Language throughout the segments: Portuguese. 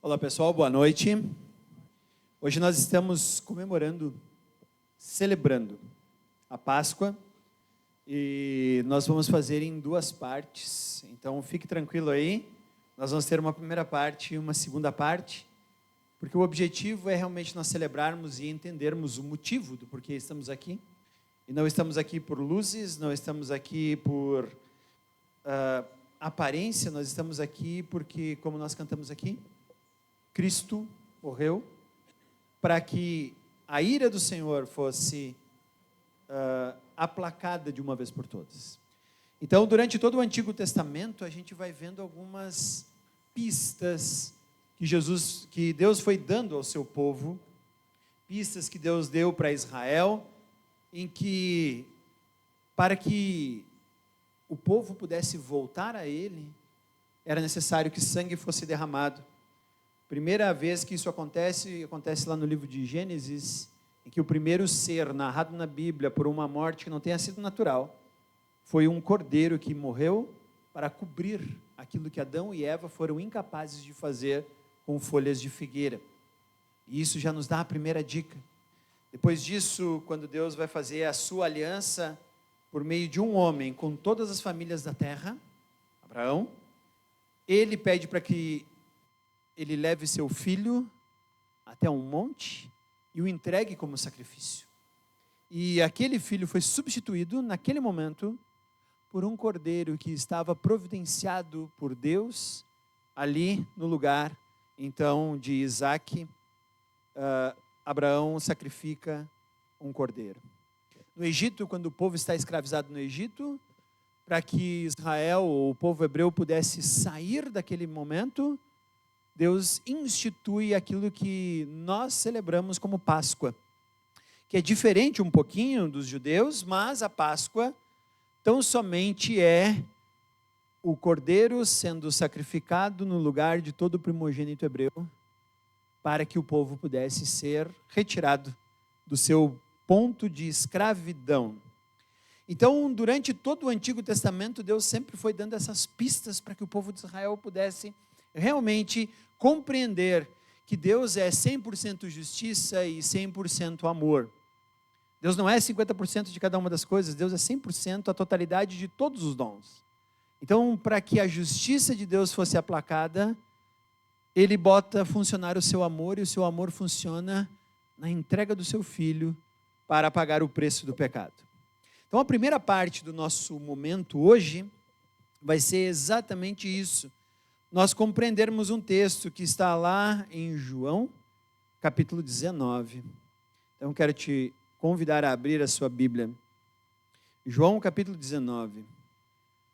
Olá pessoal, boa noite. Hoje nós estamos celebrando a Páscoa e nós vamos fazer em duas partes. Então fique tranquilo aí, nós vamos ter uma primeira parte e uma segunda parte, porque o objetivo é realmente nós celebrarmos e entendermos o motivo do porquê estamos aqui. E não estamos aqui por luzes, não estamos aqui por aparência, nós estamos aqui porque, como nós cantamos aqui, Cristo morreu para que a ira do Senhor fosse aplacada de uma vez por todas. Então, durante todo o Antigo Testamento, a gente vai vendo algumas pistas que Deus foi dando ao seu povo, pistas que Deus deu para Israel, em que, para que o povo pudesse voltar a Ele, era necessário que sangue fosse derramado. Primeira vez que isso acontece lá no livro de Gênesis, em que o primeiro ser narrado na Bíblia por uma morte que não tenha sido natural, foi um cordeiro que morreu para cobrir aquilo que Adão e Eva foram incapazes de fazer com folhas de figueira. E isso já nos dá a primeira dica. Depois disso, quando Deus vai fazer a sua aliança por meio de um homem com todas as famílias da terra, Abraão, ele pede para que ele leve seu filho até um monte e o entregue como sacrifício. E aquele filho foi substituído, naquele momento, por um cordeiro que estava providenciado por Deus, ali no lugar, então, de Isaque. Abraão sacrifica um cordeiro. No Egito, quando o povo está escravizado no Egito, para que Israel, ou o povo hebreu, pudesse sair daquele momento, Deus institui aquilo que nós celebramos como Páscoa, que é diferente um pouquinho dos judeus, mas a Páscoa tão somente é o cordeiro sendo sacrificado no lugar de todo o primogênito hebreu, para que o povo pudesse ser retirado do seu ponto de escravidão. Então, durante todo o Antigo Testamento, Deus sempre foi dando essas pistas para que o povo de Israel pudesse realmente compreender que Deus é 100% justiça e 100% amor. Deus não é 50% de cada uma das coisas, Deus é 100% a totalidade de todos os dons. Então, para que a justiça de Deus fosse aplacada, Ele bota a funcionar o seu amor, e o seu amor funciona na entrega do seu filho para pagar o preço do pecado. Então, a primeira parte do nosso momento hoje vai ser exatamente isso. Nós compreendermos um texto que está lá em João, capítulo 19. Então, quero te convidar a abrir a sua Bíblia. João, capítulo 19,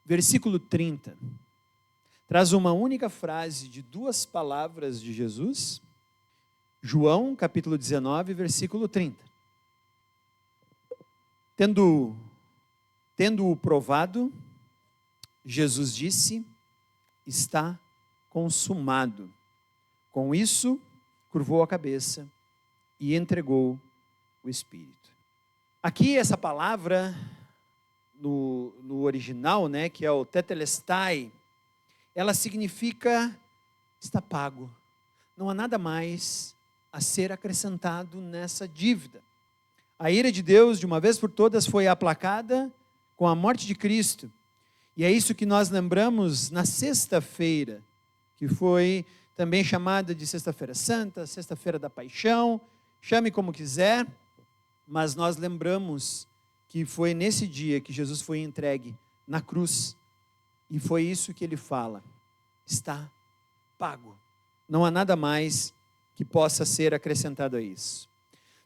versículo 30. Traz uma única frase de duas palavras de Jesus. João, capítulo 19, versículo 30. Tendo-o provado, Jesus disse: está consumado. Com isso, curvou a cabeça e entregou o Espírito. Aqui essa palavra, no original, que é o tetelestai, ela significa está pago. Não há nada mais a ser acrescentado nessa dívida. A ira de Deus, de uma vez por todas, foi aplacada com a morte de Cristo. E é isso que nós lembramos na sexta-feira, que foi também chamada de Sexta-feira Santa, Sexta-feira da Paixão, chame como quiser, mas nós lembramos que foi nesse dia que Jesus foi entregue na cruz, e foi isso que ele fala: está pago. Não há nada mais que possa ser acrescentado a isso.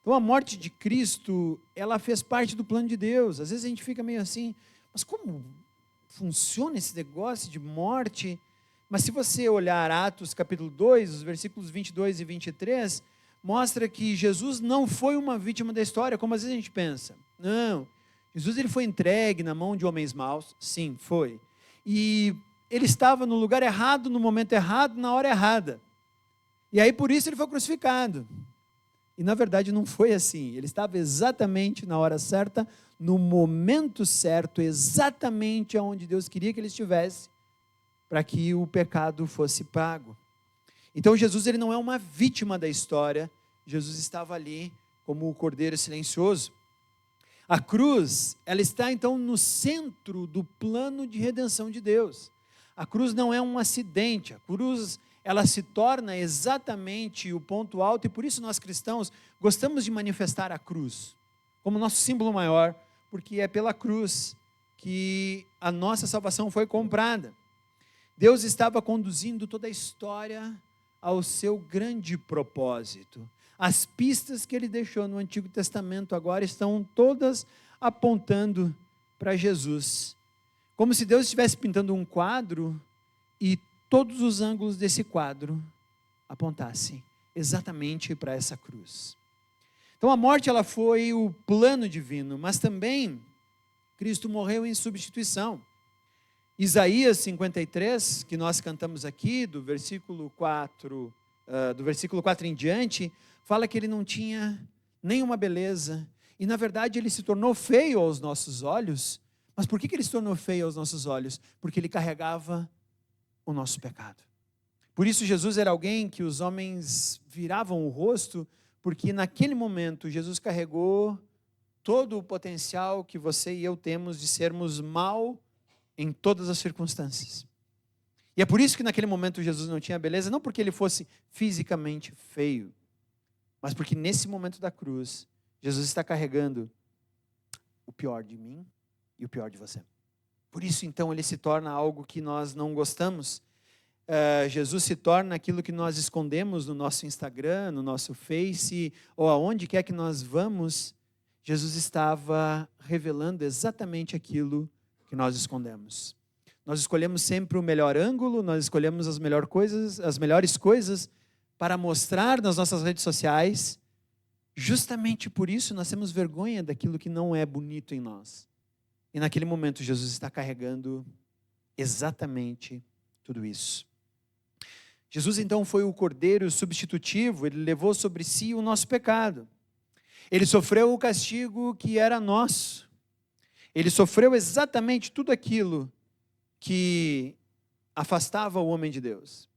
Então a morte de Cristo, ela fez parte do plano de Deus. Às vezes a gente fica meio assim, mas como funciona esse negócio de morte? Mas se você olhar Atos capítulo 2, os versículos 22 e 23, mostra que Jesus não foi uma vítima da história, como às vezes a gente pensa. Não, Jesus ele foi entregue na mão de homens maus, sim, foi. E ele estava no lugar errado, no momento errado, na hora errada. E aí por isso ele foi crucificado. E na verdade não foi assim, ele estava exatamente na hora certa, no momento certo, exatamente onde Deus queria que ele estivesse, para que o pecado fosse pago. Então Jesus ele não é uma vítima da história, Jesus estava ali como o cordeiro silencioso. A cruz, ela está então no centro do plano de redenção de Deus. A cruz não é um acidente, a cruz ela se torna exatamente o ponto alto, e por isso nós cristãos gostamos de manifestar a cruz como nosso símbolo maior, porque é pela cruz que a nossa salvação foi comprada. Deus estava conduzindo toda a história ao seu grande propósito. As pistas que ele deixou no Antigo Testamento agora estão todas apontando para Jesus. Como se Deus estivesse pintando um quadro e todos os ângulos desse quadro apontassem exatamente para essa cruz. Então a morte ela foi o plano divino, mas também Cristo morreu em substituição. Isaías 53, que nós cantamos aqui, do versículo 4 em diante, fala que ele não tinha nenhuma beleza, e na verdade ele se tornou feio aos nossos olhos. Mas por que ele se tornou feio aos nossos olhos? Porque ele carregava o nosso pecado. Por isso Jesus era alguém que os homens viravam o rosto, porque naquele momento Jesus carregou todo o potencial que você e eu temos de sermos mal em todas as circunstâncias. E é por isso que naquele momento Jesus não tinha beleza, não porque ele fosse fisicamente feio, mas porque nesse momento da cruz, Jesus está carregando o pior de mim e o pior de você. Por isso então ele se torna algo que nós não gostamos. Jesus se torna aquilo que nós escondemos no nosso Instagram, no nosso Face, ou aonde quer que nós vamos. Jesus estava revelando exatamente aquilo que nós escondemos. Nós escolhemos sempre o melhor ângulo, nós escolhemos as melhores coisas para mostrar nas nossas redes sociais. Justamente por isso nós temos vergonha daquilo que não é bonito em nós. E naquele momento Jesus está carregando exatamente tudo isso. Jesus então foi o cordeiro substitutivo, ele levou sobre si o nosso pecado. Ele sofreu o castigo que era nosso. Ele sofreu exatamente tudo aquilo que afastava o homem de Deus.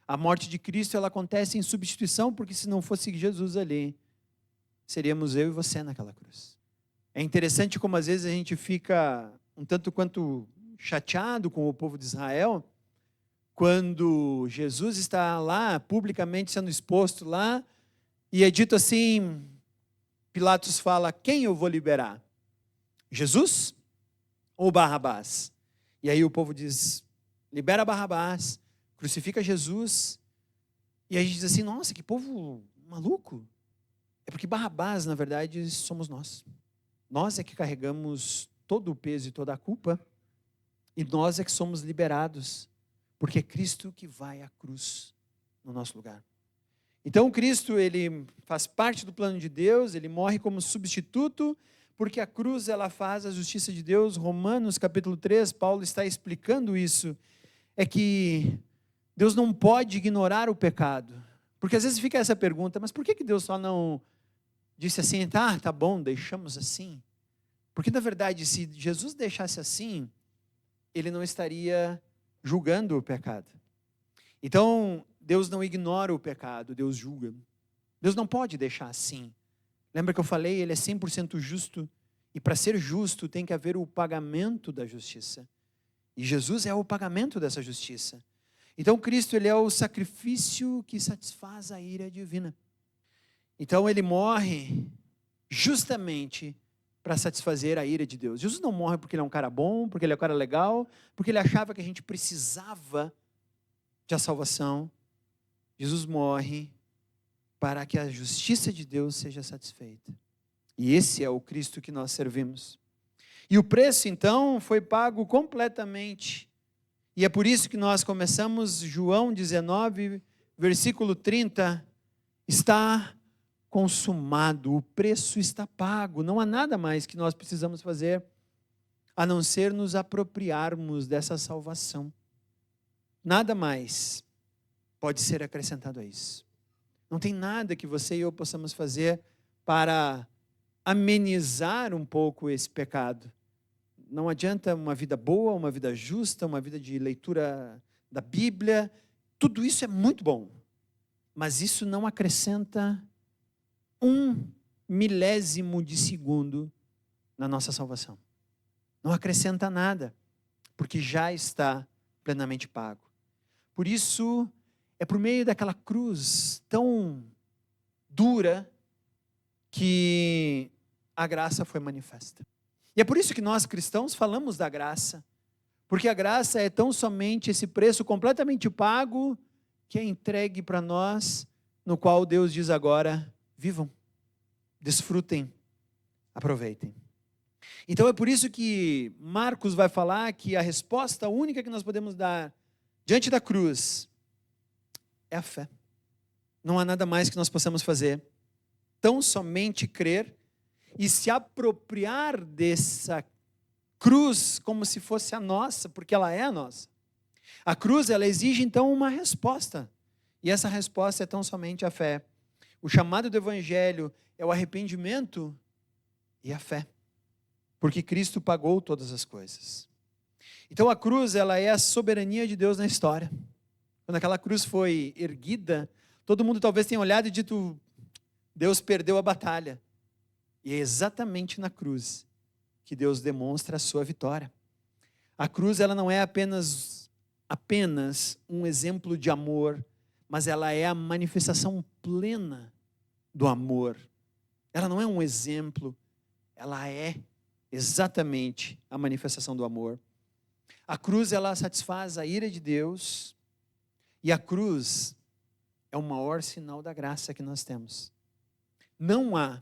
A morte de Cristo ela acontece em substituição, porque se não fosse Jesus ali, seríamos eu e você naquela cruz. É interessante como às vezes a gente fica um tanto quanto chateado com o povo de Israel, quando Jesus está lá, publicamente sendo exposto lá, e é dito assim, Pilatos fala, quem eu vou liberar? Jesus ou Barrabás? E aí o povo diz, libera Barrabás, crucifica Jesus. E aí a gente diz assim, nossa, que povo maluco. É porque Barrabás, na verdade, somos nós. Nós é que carregamos todo o peso e toda a culpa, e nós é que somos liberados, porque é Cristo que vai à cruz no nosso lugar. Então Cristo, ele faz parte do plano de Deus, ele morre como substituto, porque a cruz ela faz a justiça de Deus. Romanos capítulo 3, Paulo está explicando isso, é que Deus não pode ignorar o pecado, porque às vezes fica essa pergunta, mas por que Deus só não disse assim, tá bom, deixamos assim? Porque na verdade, se Jesus deixasse assim, ele não estaria julgando o pecado. Então, Deus não ignora o pecado, Deus julga. Deus não pode deixar assim. Lembra que eu falei, ele é 100% justo, e para ser justo tem que haver o pagamento da justiça. E Jesus é o pagamento dessa justiça. Então Cristo ele é o sacrifício que satisfaz a ira divina. Então ele morre justamente para satisfazer a ira de Deus. Jesus não morre porque ele é um cara bom, porque ele é um cara legal, porque ele achava que a gente precisava de a salvação. Jesus morre para que a justiça de Deus seja satisfeita. E esse é o Cristo que nós servimos. E o preço, então, foi pago completamente. E é por isso que nós começamos João 19, versículo 30, está consumado, o preço está pago, não há nada mais que nós precisamos fazer, a não ser nos apropriarmos dessa salvação. Nada mais pode ser acrescentado a isso. Não tem nada que você e eu possamos fazer para amenizar um pouco esse pecado. Não adianta uma vida boa, uma vida justa, uma vida de leitura da Bíblia, tudo isso é muito bom. mas isso não acrescenta 1 milésimo de segundo na nossa salvação. Não acrescenta nada, porque já está plenamente pago. Por isso, é por meio daquela cruz tão dura que a graça foi manifesta. E é por isso que nós cristãos falamos da graça, porque a graça é tão somente esse preço completamente pago que é entregue para nós, no qual Deus diz agora: vivam, desfrutem, aproveitem. Então é por isso que Marcos vai falar que a resposta única que nós podemos dar diante da cruz é a fé. Não há nada mais que nós possamos fazer, tão somente crer e se apropriar dessa cruz como se fosse a nossa, porque ela é a nossa. A cruz, ela exige então uma resposta, e essa resposta é tão somente a fé. O chamado do evangelho é o arrependimento e a fé, porque Cristo pagou todas as coisas. Então a cruz, ela é a soberania de Deus na história. Quando aquela cruz foi erguida, todo mundo talvez tenha olhado e dito: Deus perdeu a batalha. E é exatamente na cruz que Deus demonstra a sua vitória. A cruz, ela não é apenas um exemplo de amor, mas ela é a manifestação plena do amor. Ela não é um exemplo, ela é exatamente a manifestação do amor. A cruz, ela satisfaz a ira de Deus, e a cruz é o maior sinal da graça que nós temos. Não há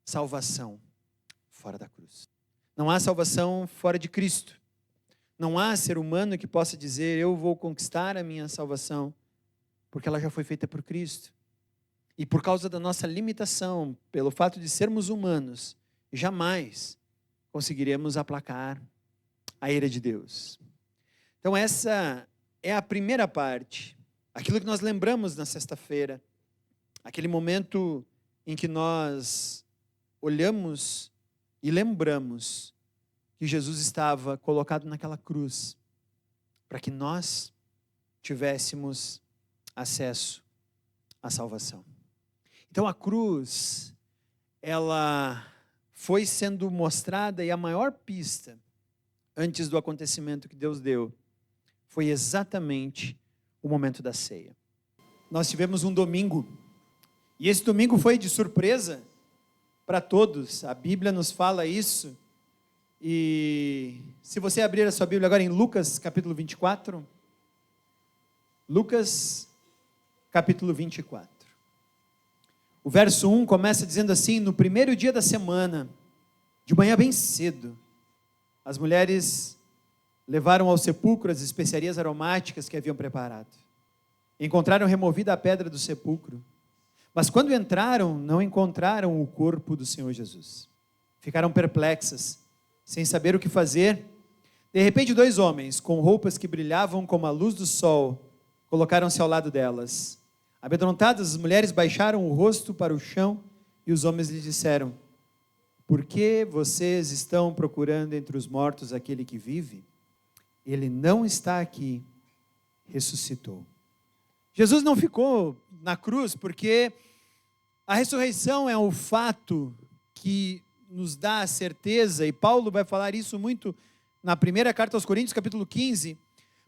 salvação fora da cruz. Não há salvação fora de Cristo. Não há ser humano que possa dizer: eu vou conquistar a minha salvação, porque ela já foi feita por Cristo. E por causa da nossa limitação, pelo fato de sermos humanos, jamais conseguiremos aplacar a ira de Deus. Então essa é a primeira parte, aquilo que nós lembramos na sexta-feira, aquele momento em que nós olhamos e lembramos que Jesus estava colocado naquela cruz para que nós tivéssemos acesso à salvação. Então a cruz, ela foi sendo mostrada, e a maior pista antes do acontecimento que Deus deu foi exatamente o momento da ceia. Nós tivemos um domingo, e esse domingo foi de surpresa para todos. A Bíblia nos fala isso. E se você abrir a sua Bíblia agora em Lucas capítulo 24, Lucas capítulo 24. O verso 1 começa dizendo assim: no primeiro dia da semana, de manhã bem cedo, as mulheres levaram ao sepulcro as especiarias aromáticas que haviam preparado. Encontraram removida a pedra do sepulcro. Mas quando entraram, não encontraram o corpo do Senhor Jesus. Ficaram perplexas, sem saber o que fazer. De repente, 2 homens, com roupas que brilhavam como a luz do sol, colocaram-se ao lado delas. Amedrontadas, as mulheres baixaram o rosto para o chão e os homens lhes disseram: por que vocês estão procurando entre os mortos aquele que vive? Ele não está aqui, ressuscitou. Jesus não ficou na cruz porque a ressurreição é o fato que nos dá a certeza, e Paulo vai falar isso muito na primeira carta aos Coríntios, capítulo 15.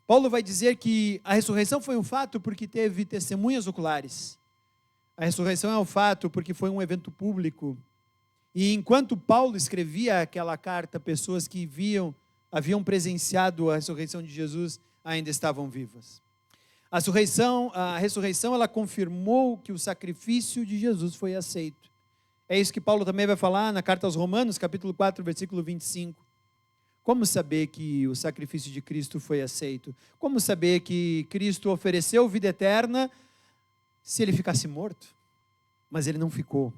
Paulo vai dizer que a ressurreição foi um fato porque teve testemunhas oculares. A ressurreição é um fato porque foi um evento público. E enquanto Paulo escrevia aquela carta, pessoas que haviam presenciado a ressurreição de Jesus ainda estavam vivas. A ressurreição, ela confirmou que o sacrifício de Jesus foi aceito. É isso que Paulo também vai falar na carta aos Romanos, capítulo 4, versículo 25. Como saber que o sacrifício de Cristo foi aceito? Como saber que Cristo ofereceu vida eterna se ele ficasse morto? Mas ele não ficou.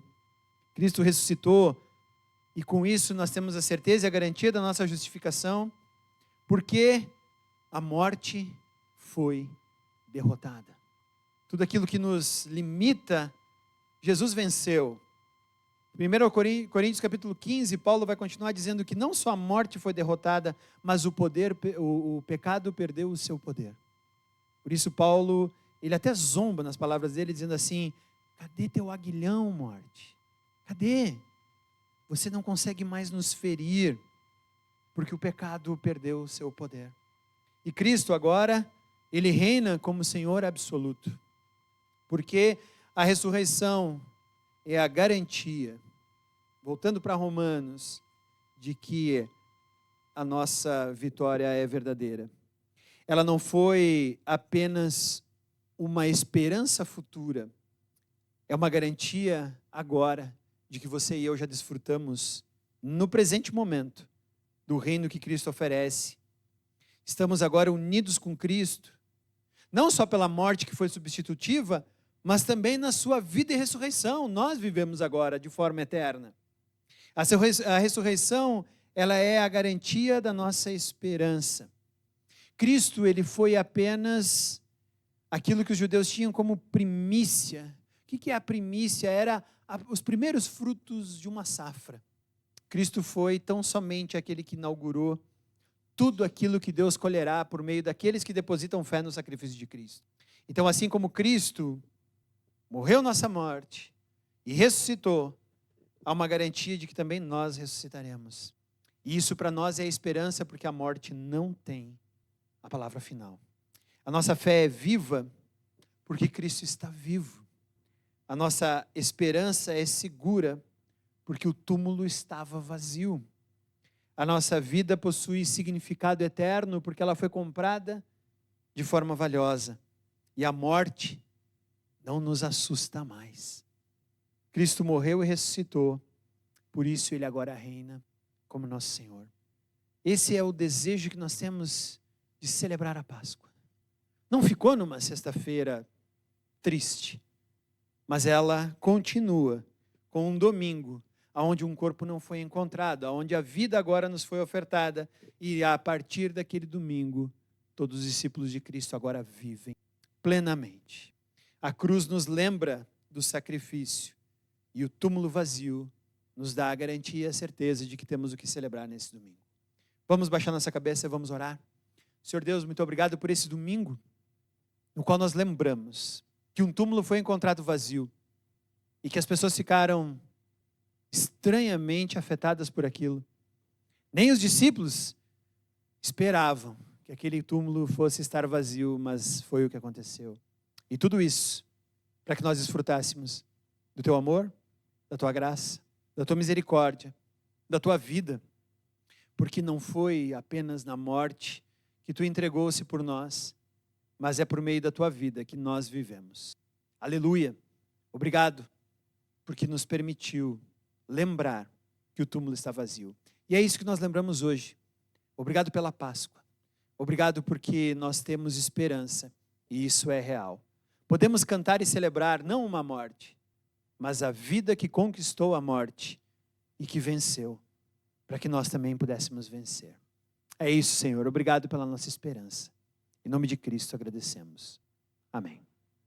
Cristo ressuscitou, e com isso nós temos a certeza e a garantia da nossa justificação, porque a morte foi derrotada. Tudo aquilo que nos limita, Jesus venceu. 1 Coríntios capítulo 15, Paulo vai continuar dizendo que não só a morte foi derrotada, mas o pecado perdeu o seu poder. Por isso Paulo, ele até zomba nas palavras dele, dizendo assim: cadê teu aguilhão, morte? Cadê? Você não consegue mais nos ferir, porque o pecado perdeu o seu poder. E Cristo agora, ele reina como Senhor absoluto, porque a ressurreição é a garantia, voltando para Romanos, de que a nossa vitória é verdadeira. Ela não foi apenas uma esperança futura, é uma garantia agora de que você e eu já desfrutamos no presente momento do reino que Cristo oferece. Estamos agora unidos com Cristo, não só pela morte que foi substitutiva, mas também na sua vida e ressurreição. Nós vivemos agora de forma eterna. A ressurreição, ela é a garantia da nossa esperança. Cristo, ele foi apenas aquilo que os judeus tinham como primícia. O que é a primícia? Era os primeiros frutos de uma safra. Cristo foi tão somente aquele que inaugurou tudo aquilo que Deus colherá por meio daqueles que depositam fé no sacrifício de Cristo. Então, assim como Cristo morreu nossa morte e ressuscitou, há uma garantia de que também nós ressuscitaremos. E isso para nós é a esperança, porque a morte não tem a palavra final. A nossa fé é viva porque Cristo está vivo. A nossa esperança é segura porque o túmulo estava vazio. A nossa vida possui significado eterno porque ela foi comprada de forma valiosa. E a morte não nos assusta mais. Cristo morreu e ressuscitou, por isso ele agora reina como nosso Senhor. Esse é o desejo que nós temos de celebrar a Páscoa. Não ficou numa sexta-feira triste, mas ela continua com um domingo, onde um corpo não foi encontrado, onde a vida agora nos foi ofertada, e a partir daquele domingo, todos os discípulos de Cristo agora vivem plenamente. A cruz nos lembra do sacrifício, e o túmulo vazio nos dá a garantia e a certeza de que temos o que celebrar nesse domingo. Vamos baixar nossa cabeça e vamos orar. Senhor Deus, muito obrigado por esse domingo, no qual nós lembramos que um túmulo foi encontrado vazio, e que as pessoas ficaram estranhamente afetadas por aquilo. Nem os discípulos esperavam que aquele túmulo fosse estar vazio, mas foi o que aconteceu. E tudo isso para que nós desfrutássemos do teu amor, da tua graça, da tua misericórdia, da tua vida, porque não foi apenas na morte que tu entregou-se por nós, mas é por meio da tua vida que nós vivemos. Aleluia! Obrigado, porque nos permitiu lembrar que o túmulo está vazio. E é isso que nós lembramos hoje. Obrigado pela Páscoa. Obrigado porque nós temos esperança, e isso é real. Podemos cantar e celebrar não uma morte, mas a vida que conquistou a morte e que venceu, para que nós também pudéssemos vencer. É isso, Senhor. Obrigado pela nossa esperança. Em nome de Cristo agradecemos. Amém.